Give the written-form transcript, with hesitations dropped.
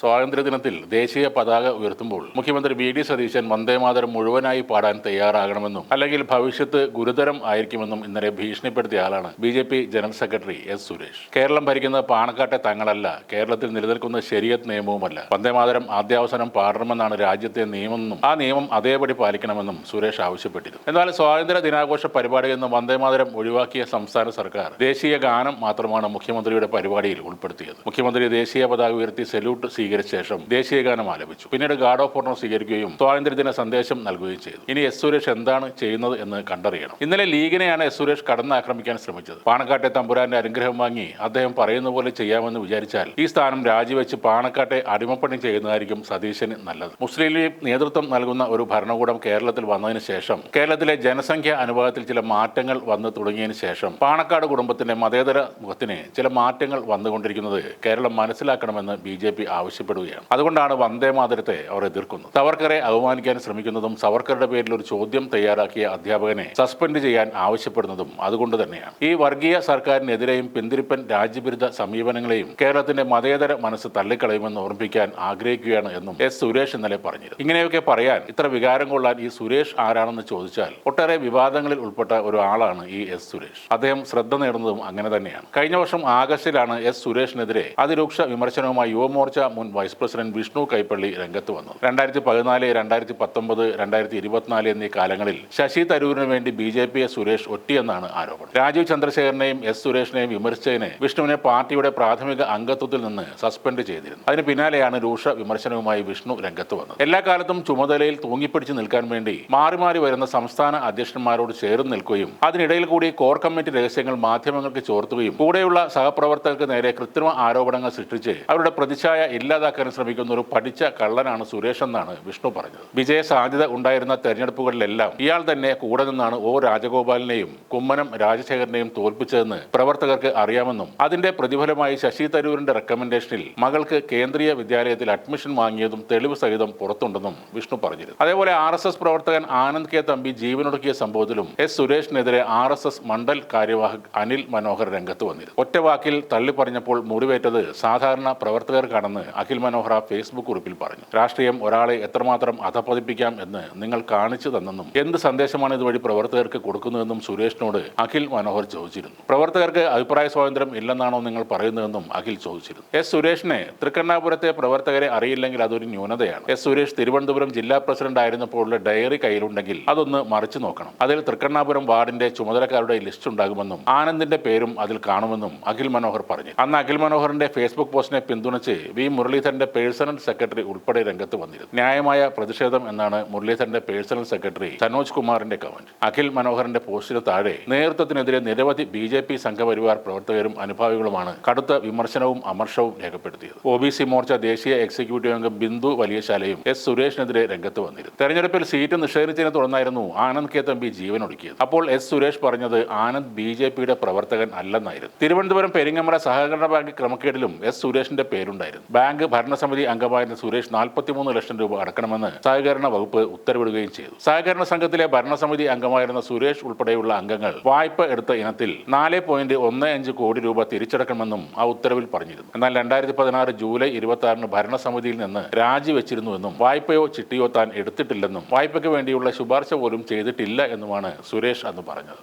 സ്വാതന്ത്ര്യദിനത്തിൽ ദേശീയ പതാക ഉയർത്തുമ്പോൾ മുഖ്യമന്ത്രി വി.ഡി. സതീശൻ വന്ദേമാതരം മുഴുവനായി പാടാൻ തയ്യാറാകണമെന്നും അല്ലെങ്കിൽ ഭവിഷ്യത്ത് ഗുരുതരം ആയിരിക്കുമെന്നും ഇന്നലെ ഭീഷണിപ്പെടുത്തിയ ആളാണ് BJP. General secretary S. Suresh. Keralam ഭരിക്കുന്നത് പാണക്കാട്ടെ തങ്ങളല്ല, കേരളത്തിൽ നിലനിൽക്കുന്ന ശരിയത്ത് നിയമവുമല്ല. വന്ദേമാതരം ആദ്യാവസാനം പാടണമെന്നാണ് രാജ്യത്തെ നിയമമെന്നും ആ നിയമം അതേപടി പാലിക്കണമെന്നും സുരേഷ് ആവശ്യപ്പെട്ടിരുന്നു. എന്നാൽ സ്വാതന്ത്ര്യ ദിനാഘോഷ പരിപാടിയിൽ നിന്ന് വന്ദേമാതരം ഒഴിവാക്കിയ സംസ്ഥാന സർക്കാർ ദേശീയ ഗാനം മാത്രമാണ് മുഖ്യമന്ത്രിയുടെ പരിപാടിയിൽ ഉൾപ്പെടുത്തിയത്. മുഖ്യമന്ത്രി ദേശീയ പതാക ഉയർത്തി സല്യൂട്ട് സ്വീകരിച്ച ശേഷം ദേശീയഗാനം ആലപിച്ചു. പിന്നീട് ഗാർഡ് ഓഫ് ഓണർ സ്വീകരിക്കുകയും സ്വാതന്ത്ര്യദിന സന്ദേശം നൽകുകയും ചെയ്തു. ഇനി എസ്. സുരേഷ് എന്താണ് ചെയ്യുന്നത് എന്ന് കണ്ടറിയണം. ഇന്നലെ ലീഗിനെയാണ് എസ്. സുരേഷ് കടന്നാക്രമിക്കാൻ ശ്രമിച്ചത്. പാണക്കാട്ടെ തമ്പുരാന്റെ അനുഗ്രഹം വാങ്ങി അദ്ദേഹം പറയുന്ന പോലെ ചെയ്യാമെന്ന് വിചാരിച്ചാൽ ഈ സ്ഥാനം രാജിവെച്ച് പാണക്കാട്ടെ അടിമപ്പണി ചെയ്യുന്നതായിരിക്കും സതീശന് നല്ലത്. മുസ്ലിം ലീഗ് നേതൃത്വം നൽകുന്ന ഒരു ഭരണകൂടം കേരളത്തിൽ വന്നതിന് ശേഷം, കേരളത്തിലെ ജനസംഖ്യ അനുപാതത്തിൽ ചില മാറ്റങ്ങൾ വന്നു തുടങ്ങിയതിന് ശേഷം പാണക്കാട് കുടുംബത്തിന്റെ മതേതര മുഖത്തിന് ചില മാറ്റങ്ങൾ വന്നുകൊണ്ടിരിക്കുന്നത് കേരളം മനസ്സിലാക്കണമെന്ന് ബി.ജെ.പി. ആവശ്യപ്പെടുകയാണ്. അതുകൊണ്ടാണ് വന്ദേമാതരത്തെ അവർ എതിർക്കുന്നത്. സവർക്കറെ അപമാനിക്കാൻ ശ്രമിക്കുന്നതും സവർക്കറുടെ പേരിൽ ഒരു ചോദ്യം തയ്യാറാക്കിയ അധ്യാപകനെ സസ്പെൻഡ് ചെയ്യാൻ ആവശ്യപ്പെടുന്നതും അതുകൊണ്ട് തന്നെയാണ്. ഈ വർഗീയ സർക്കാരിനെതിരെയും പിന്തിരിപ്പൻ രാജ്യവിരുദ്ധ സമീപനങ്ങളെയും കേരളത്തിന്റെ മതേതര മനസ്സ് തള്ളിക്കളയുമെന്ന് ഓർമ്മിപ്പിക്കാൻ ആഗ്രഹിക്കുകയാണ് എന്നും എസ്. സുരേഷ് ഇന്നലെ പറഞ്ഞിരുന്നു. ഇങ്ങനെയൊക്കെ പറയാൻ, ഇത്ര വികാരം കൊള്ളാൻ ഈ സുരേഷ് ആരാണെന്ന് ചോദിച്ചാൽ ഒട്ടേറെ വിവാദങ്ങളിൽ ഉൾപ്പെട്ട ഒരാളാണ് ഈ എസ്. സുരേഷ്. അദ്ദേഹം ശ്രദ്ധ നേടുന്നതും അങ്ങനെ തന്നെയാണ്. കഴിഞ്ഞ വർഷം ആഗസ്റ്റിലാണ് എസ്. സുരേഷിനെതിരെ അതിരൂക്ഷ വിമർശനവുമായി യുവമോർച്ച മുൻ വൈസ് പ്രസിഡന്റ് വിഷ്ണു കൈപ്പള്ളി രംഗത്ത് വന്നത്. 2014, 2019, 2024 എന്നീ കാലങ്ങളിൽ ശശി തരൂരിന് വേണ്ടി ബി.ജെ.പിയെ സുരേഷ് ഒറ്റിയെന്നാണ് ആരോപണം. രാജീവ് ചന്ദ്രശേഖരനെയും എസ്. സുരേഷിനെയും വിമർശിച്ചതിന് വിഷ്ണുവിനെ പാർട്ടിയുടെ പ്രാഥമിക അംഗത്വത്തിൽ നിന്ന് സസ്പെൻഡ് ചെയ്തിരുന്നു. അതിന് പിന്നാലെയാണ് രൂക്ഷ വിമർശനവുമായി വിഷ്ണു രംഗത്ത് വന്നത്. എല്ലാ കാലത്തും ചുമതലയിൽ തൂങ്ങിപ്പിടിച്ച് നിൽക്കാൻ വേണ്ടി മാറി മാറി വരുന്ന സംസ്ഥാന അധ്യക്ഷന്മാരോട് ചേർന്ന് നിൽക്കുകയും അതിനിടയിൽ കൂടി കോർ കമ്മിറ്റി രഹസ്യങ്ങൾ മാധ്യമങ്ങൾക്ക് ചോർത്തുകയും കൂടെയുള്ള സഹപ്രവർത്തകർക്ക് നേരെ കൃത്രിമ ആരോപണങ്ങൾ സൃഷ്ടിച്ച് അവരുടെ പ്രതിച്ഛായ ഇല്ലാതാക്കാൻ ശ്രമിക്കുന്ന ഒരു പഠിച്ച കള്ളനാണ് സുരേഷ് എന്നാണ് വിഷ്ണു പറഞ്ഞത്. വിജയ സാധ്യത ഉണ്ടായിരുന്ന തെരഞ്ഞെടുപ്പുകളിലെല്ലാം ഇയാൾ തന്നെ കൂടെ നിന്നാണ് ഒ. രാജഗോപാലിനെയും കുമ്മനം രാജശേഖരനെയും തോൽപ്പിച്ചതെന്ന് പ്രവർത്തകർക്ക് അറിയാമെന്നും അതിന്റെ പ്രതിഫലമായി ശശി തരൂരിന്റെ റെക്കമെൻഡേഷനിൽ മകൾക്ക് കേന്ദ്രീയ വിദ്യാലയത്തിൽ അഡ്മിഷൻ വാങ്ങിയതും തെളിവ് സഹിതം പുറത്തുണ്ടെന്നും വിഷ്ണു പറഞ്ഞിരുന്നു. അതേപോലെ RSS പ്രവർത്തകൻ ആനന്ദ് കെ. തമ്പി ജീവനൊടുക്കിയ സംഭവത്തിലും എസ്. സുരേഷിനെതിരെ RSS മണ്ഡൽ കാര്യവാഹക് അനിൽ മനോഹർ രംഗത്ത് വന്നിരുന്നു. ഒറ്റവാക്കിൽ തള്ളിപ്പറഞ്ഞപ്പോൾ മുറിവേറ്റത് സാധാരണ പ്രവർത്തകർക്കാണെന്ന് അഖിൽ മനോഹർ ഫേസ്ബുക്ക് കുറിപ്പിൽ പറഞ്ഞു. രാഷ്ട്രീയം ഒരാളെ എത്രമാത്രം അധപ്പതിപ്പിക്കാം എന്ന് നിങ്ങൾ കാണിച്ചു തന്നെന്നും എന്ത് സന്ദേശമാണ് ഇതുവഴി പ്രവർത്തകർക്ക് കൊടുക്കുന്നതെന്നും സുരേഷിനോട് അഖിൽ മനോഹർ ചോദിച്ചിരുന്നു. പ്രവർത്തകർക്ക് അഭിപ്രായ സ്വാതന്ത്ര്യം ഇല്ലെന്നാണോ നിങ്ങൾ പറയുന്നതെന്നും അഖിൽ ചോദിച്ചിരുന്നു. എസ്. സുരേഷിനെ തൃക്കണ്ണാപുരത്തെ പ്രവർത്തകരെ അറിയില്ലെങ്കിൽ അതൊരു ന്യൂനതയാണ്. എസ്. സുരേഷ് തിരുവനന്തപുരം ജില്ലാ പ്രസിഡന്റ് ആയിരുന്നപ്പോഴുള്ള ഡയറി കയ്യിലുണ്ടെങ്കിൽ അതൊന്ന് മറിച്ചു നോക്കണം. അതിൽ തൃക്കണ്ണാപുരം വാർഡിന്റെ ചുമതലക്കാരുടെ ലിസ്റ്റ് ഉണ്ടാകുമെന്നും ആനന്ദിന്റെ പേരും അതിൽ കാണുമെന്നും അഖിൽ മനോഹർ പറഞ്ഞു. അന്ന് അഖിൽ മനോഹറിന്റെ ഫേസ്ബുക്ക് പോസ്റ്റിനെ പിന്തുണച്ച് വി. മുരളീധരന്റെ പേഴ്സണൽ സെക്രട്ടറി ഉൾപ്പെടെ രംഗത്ത് വന്നിരുന്നു. ന്യായമായ പ്രതിഷേധം എന്നാണ് മുരളീധരന്റെ പേഴ്സണൽ സെക്രട്ടറി സനോജ് കുമാറിന്റെ കമന്റ്. അഖിൽ മനോഹറിന്റെ പോസ്റ്റിന് താഴെ നേതൃത്വത്തിനെതിരെ നിരവധി ബി.ജെ.പി. സംഘപരിവാർ പ്രവർത്തകരും അനുഭാവികളുമാണ് കടുത്ത വിമർശനവും അമർഷവും രേഖപ്പെടുത്തിയത്. OBC മോർച്ച ദേശീയ എക്സിക്യൂട്ടീവ് അംഗം ബിന്ദു വലിയശാലയും എസ്. സുരേഷിനെതിരെ രംഗത്ത് വന്നിരുന്നു. തെരഞ്ഞെടുപ്പിൽ സീറ്റ് നിഷേധിച്ചതിനെ തുടർന്നായിരുന്നു ആനന്ദ് കെ. തമ്പി ജീവനൊടുക്കിയത്. അപ്പോൾ എസ്. സുരേഷ് പറഞ്ഞത് ആനന്ദ് ബി.ജെ.പിയുടെ പ്രവർത്തകൻ അല്ലെന്നായിരുന്നു. തിരുവനന്തപുരം പെരിങ്ങമല സഹകരണ ബാങ്ക് ക്രമക്കേടിലും എസ്. സുരേഷിന്റെ പേരുണ്ടായിരുന്നു. ബാങ്ക് ഭരണസമിതി അംഗമായിരുന്ന സുരേഷ് 43 ലക്ഷം രൂപ അടക്കണമെന്ന് സഹകരണ വകുപ്പ് ഉത്തരവിടുകയും ചെയ്തു. സഹകരണ സംഘത്തിലെ ഭരണസമിതി അംഗമായിരുന്ന സുരേഷ് ഉൾപ്പെടെയുള്ള അംഗങ്ങൾ വായ്പ എടുത്ത ഇനത്തിൽ 4.15 കോടി രൂപ തിരിച്ചടക്കണമെന്നും ആ ഉത്തരവിൽ പറഞ്ഞിരുന്നു. എന്നാൽ 2016 ജൂലൈ 26 ഭരണസമിതിയിൽ നിന്ന് രാജിവെച്ചിരുന്നുവെന്നും വായ്പയോ ചിട്ടിയോ താൻ എടുത്തിട്ടില്ലെന്നും വായ്പയ്ക്ക് വേണ്ടിയുള്ള ശുപാർശ പോലും ചെയ്തിട്ടില്ല എന്നുമാണ് സുരേഷ് അന്ന് പറഞ്ഞത്.